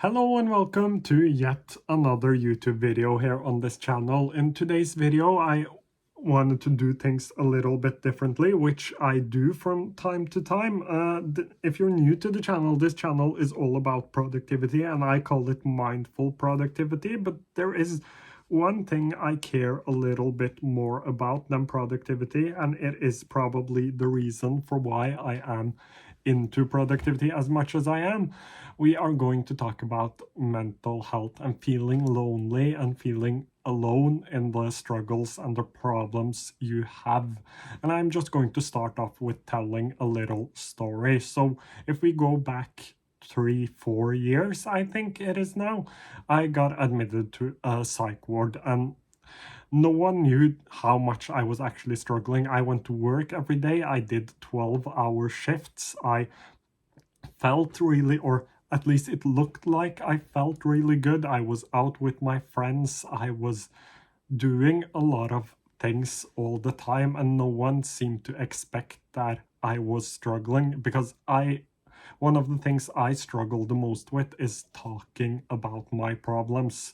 Hello and welcome to yet another YouTube video here on this channel. In today's video, I wanted to do things a little bit differently, which I do from time to time. If you're new to the channel, this channel is all about productivity and I call it mindful productivity, but there is one thing I care a little bit more about than productivity, and it is probably the reason for why I am into productivity as much as I am. We are going to talk about mental health and feeling lonely and feeling alone in the struggles and the problems you have. And I'm just going to start off with telling a little story. So if we go back 3-4 years, I think it is now, I got admitted to a psych ward, and no one knew how much I was actually struggling. I went to work every day. I did 12-hour shifts. I felt really, or at least it looked like I felt really good. I was out with my friends. I was doing a lot of things all the time, and no one seemed to expect that I was struggling, because one of the things I struggle the most with is talking about my problems.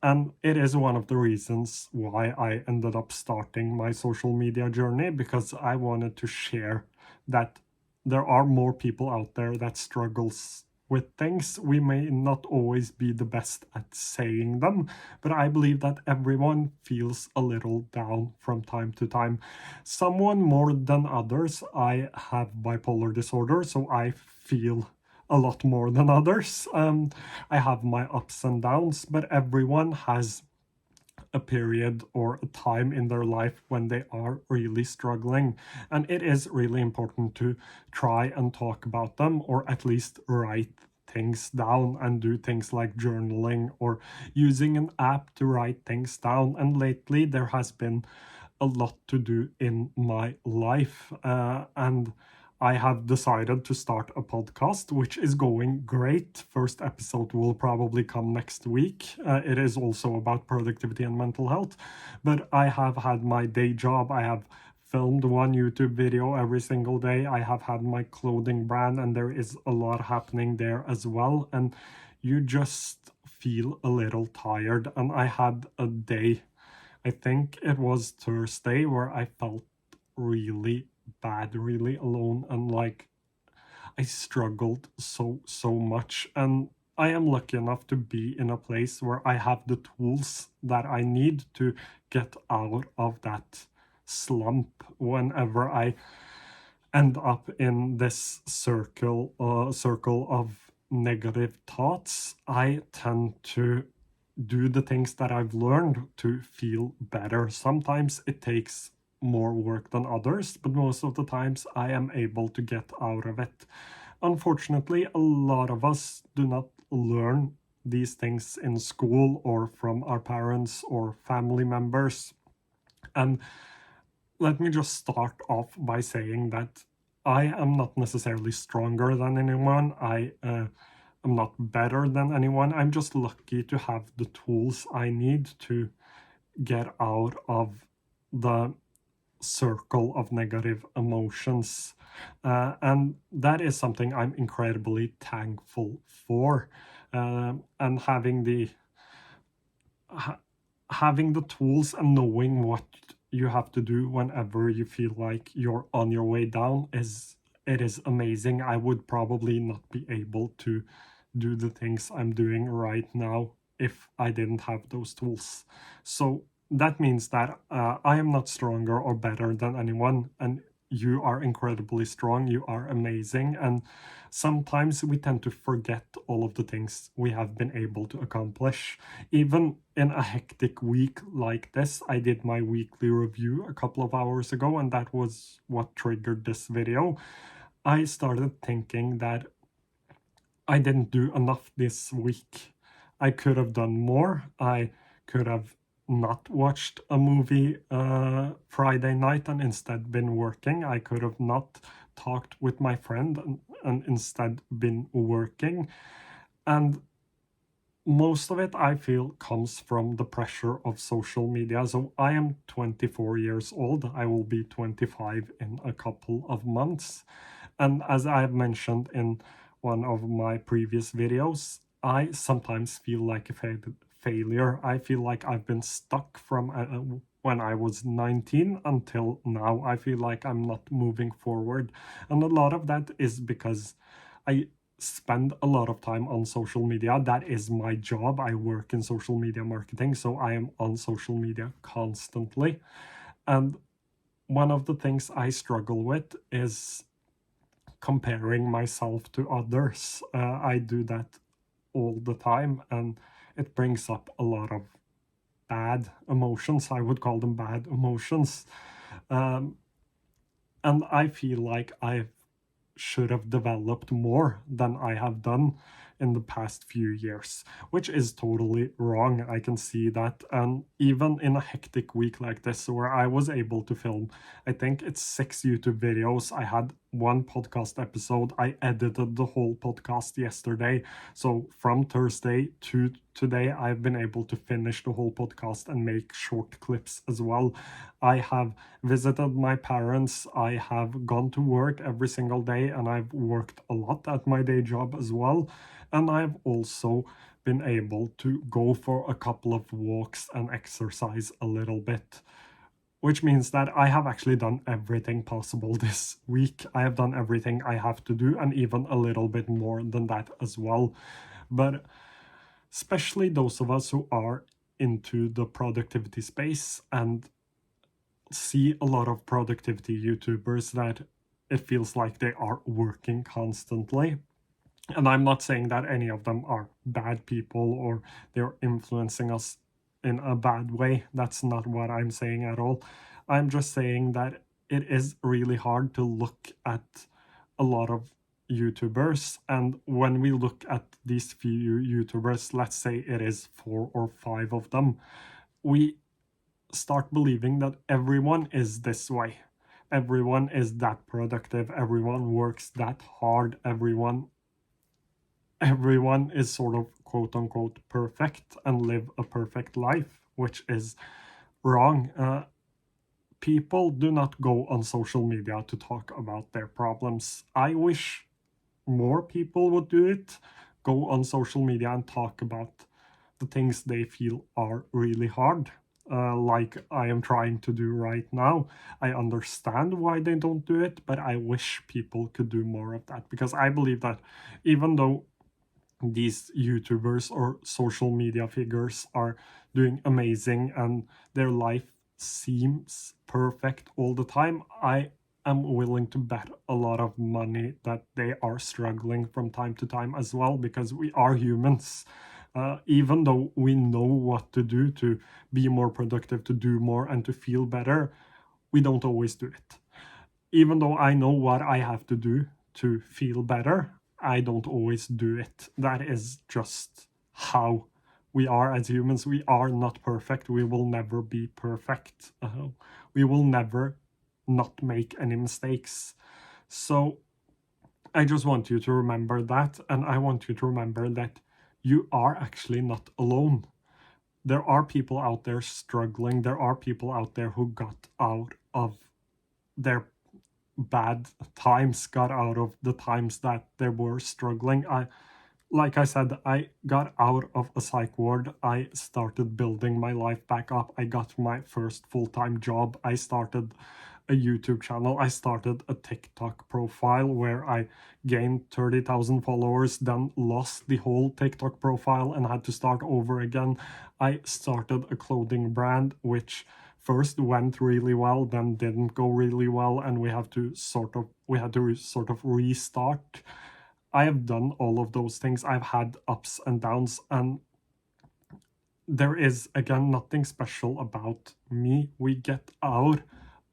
And it is one of the reasons why I ended up starting my social media journey, because I wanted to share that there are more people out there that struggles with things. We may not always be the best at saying them, but I believe that everyone feels a little down from time to time. Someone more than others. I have bipolar disorder, so I feel a lot more than others. I have my ups and downs, but everyone has a period or a time in their life when they are really struggling, and it is really important to try and talk about them, or at least write things down and do things like journaling or using an app to write things down. And lately there has been a lot to do in my life, and I have decided to start a podcast, which is going great. First episode will probably come next week. It is also about productivity and mental health, but I have had my day job. I have filmed one YouTube video every single day. I have had my clothing brand, and there is a lot happening there as well. And you just feel a little tired. And I had a day, I think it was Thursday, where I felt really bad, really alone, and like I struggled so much. And I am lucky enough to be in a place where I have the tools that I need to get out of that slump whenever I end up in this circle of negative thoughts. I tend to do the things that I've learned to feel better. Sometimes it takes more work than others, but most of the times I am able to get out of it. Unfortunately, a lot of us do not learn these things in school or from our parents or family members. And let me just start off by saying that I am not necessarily stronger than anyone. I'm not better than anyone. I'm just lucky to have the tools I need to get out of the circle of negative emotions. And that is something I'm incredibly thankful for. And having the tools and knowing what you have to do whenever you feel like you're on your way down is amazing. I would probably not be able to do the things I'm doing right now if I didn't have those tools. So that means that I am not stronger or better than anyone, and you are incredibly strong. You are amazing. And sometimes we tend to forget all of the things we have been able to accomplish. Even in a hectic week like this, I did my weekly review a couple of hours ago, and that was what triggered this video. I started thinking that I didn't do enough this week. I could have done more. I could have not watched a movie Friday night and instead been working. I could have not talked with my friend and instead been working. And most of it, I feel, comes from the pressure of social media. So I am 24 years old. I will be 25 in a couple of months. And as I have mentioned in one of my previous videos, I sometimes feel like a failure. I feel like I've been stuck from when I was 19 until now. I feel like I'm not moving forward. And a lot of that is because I spend a lot of time on social media. That is my job. I work in social media marketing, so I am on social media constantly. And one of the things I struggle with is comparing myself to others. I do that all the time, and it brings up a lot of bad emotions. I would call them bad emotions. Um, and I feel like I should have developed more than I have done in the past few years, which is totally wrong. I can see that. And even in a hectic week like this, where I was able to film, I think it's 6 YouTube videos, I had 1 podcast episode, I edited the whole podcast yesterday. So from Thursday to today, I've been able to finish the whole podcast and make short clips as well. I have visited my parents, I have gone to work every single day, and I've worked a lot at my day job as well. And I've also been able to go for a couple of walks and exercise a little bit, which means that I have actually done everything possible this week. I have done everything I have to do, and even a little bit more than that as well. But especially those of us who are into the productivity space and see a lot of productivity YouTubers that it feels like they are working constantly. And I'm not saying that any of them are bad people or they're influencing us in a bad way. That's not what I'm saying at all. I'm just saying that it is really hard to look at a lot of YouTubers. And when we look at these few YouTubers, let's say it is 4 or 5 of them, we start believing that everyone is this way. Everyone is that productive. Everyone works that hard. Everyone is sort of quote unquote perfect and live a perfect life, which is wrong. People do not go on social media to talk about their problems. I wish more people would do it, go on social media and talk about the things they feel are really hard, like I am trying to do right now. I understand why they don't do it, but I wish people could do more of that, because I believe that even though these YouTubers or social media figures are doing amazing and their life seems perfect all the time, I am willing to bet a lot of money that they are struggling from time to time as well, because we are humans. Even though we know what to do to be more productive, to do more, and to feel better, we don't always do it. Even though I know what I have to do to feel better, I don't always do it. That is just how we are as humans. We are not perfect. We will never be perfect. We will never not make any mistakes. So I just want you to remember that. And I want you to remember that you are actually not alone. There are people out there struggling. There are people out there who got out of their bad times, got out of the times that they were struggling. Like I said, I got out of a psych ward. I started building my life back up. I got my first full-time job. I started a YouTube channel. I started a TikTok profile where I gained 30,000 followers, then lost the whole TikTok profile and had to start over again. I started a clothing brand, which first went really well, then didn't go really well, and we had to sort of restart. I have done all of those things. I've had ups and downs, and there is again nothing special about me. We get out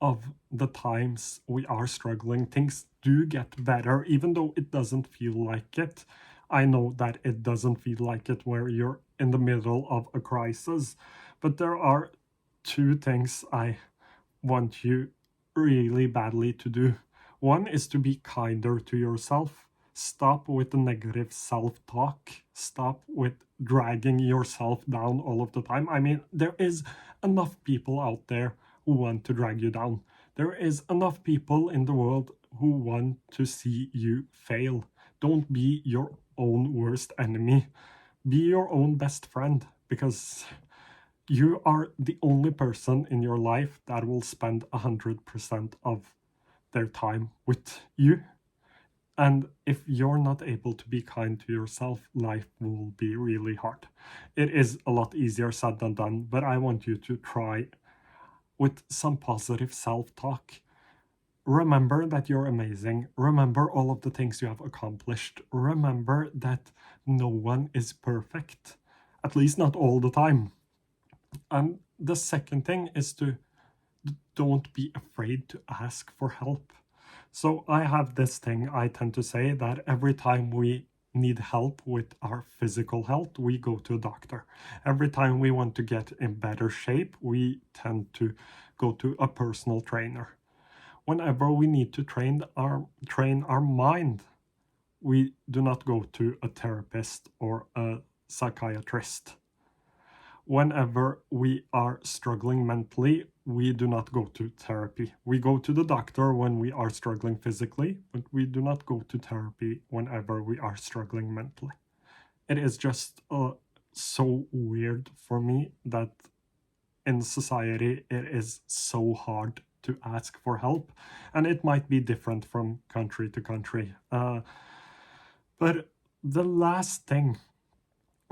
of the times we are struggling. Things do get better, even though it doesn't feel like it. I know that it doesn't feel like it where you're in the middle of a crisis, but there are 2 things I want you really badly to do. One is to be kinder to yourself. Stop with the negative self-talk. Stop with dragging yourself down all of the time. I mean, there is enough people out there who want to drag you down. There is enough people in the world who want to see you fail. Don't be your own worst enemy. Be your own best friend, because you are the only person in your life that will spend 100% of their time with you. And if you're not able to be kind to yourself, life will be really hard. It is a lot easier said than done, but I want you to try with some positive self-talk. Remember that you're amazing. Remember all of the things you have accomplished. Remember that no one is perfect, at least not all the time. And the second thing is to don't be afraid to ask for help. So I have this thing I tend to say, that every time we need help with our physical health, we go to a doctor. Every time we want to get in better shape, we tend to go to a personal trainer. Whenever we need to train our mind, we do not go to a therapist or a psychiatrist. Whenever we are struggling mentally, we do not go to therapy. We go to the doctor when we are struggling physically, but we do not go to therapy whenever we are struggling mentally. It is just so weird for me that in society it is so hard to ask for help, and it might be different from country to country. But the last thing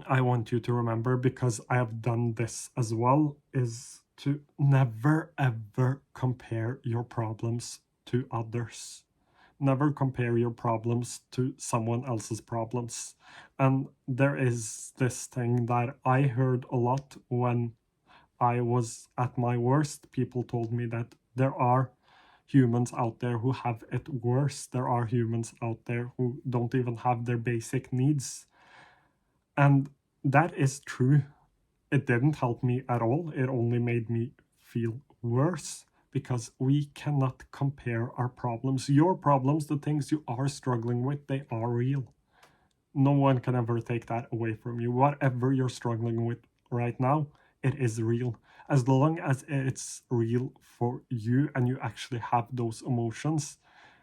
I want you to remember, because I have done this as well, is to never ever compare your problems to others. Never compare your problems to someone else's problems. And there is this thing that I heard a lot when I was at my worst. People told me that there are humans out there who have it worse. There are humans out there who don't even have their basic needs. And that is true. It didn't help me at all. It only made me feel worse, because we cannot compare our problems. Your problems, the things you are struggling with, they are real. No one can ever take that away from you. Whatever you're struggling with right now, it is real. As long as it's real for you and you actually have those emotions,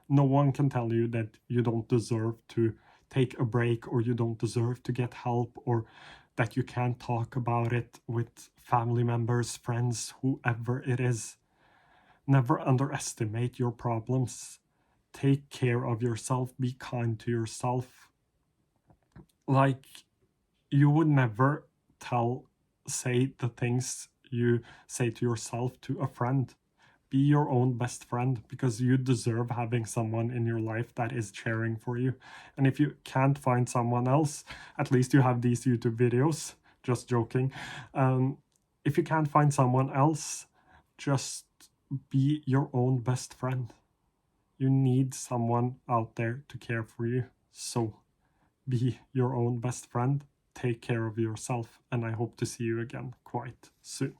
no one can tell you that you don't deserve to take a break, or you don't deserve to get help, or that you can't talk about it with family members, friends, whoever it is. Never underestimate your problems. Take care of yourself. Be kind to yourself. Like, you would never say the things you say to yourself to a friend. Be your own best friend, because you deserve having someone in your life that is cheering for you. And if you can't find someone else, at least you have these YouTube videos. Just joking. If you can't find someone else, just be your own best friend. You need someone out there to care for you. So be your own best friend. Take care of yourself, and I hope to see you again quite soon.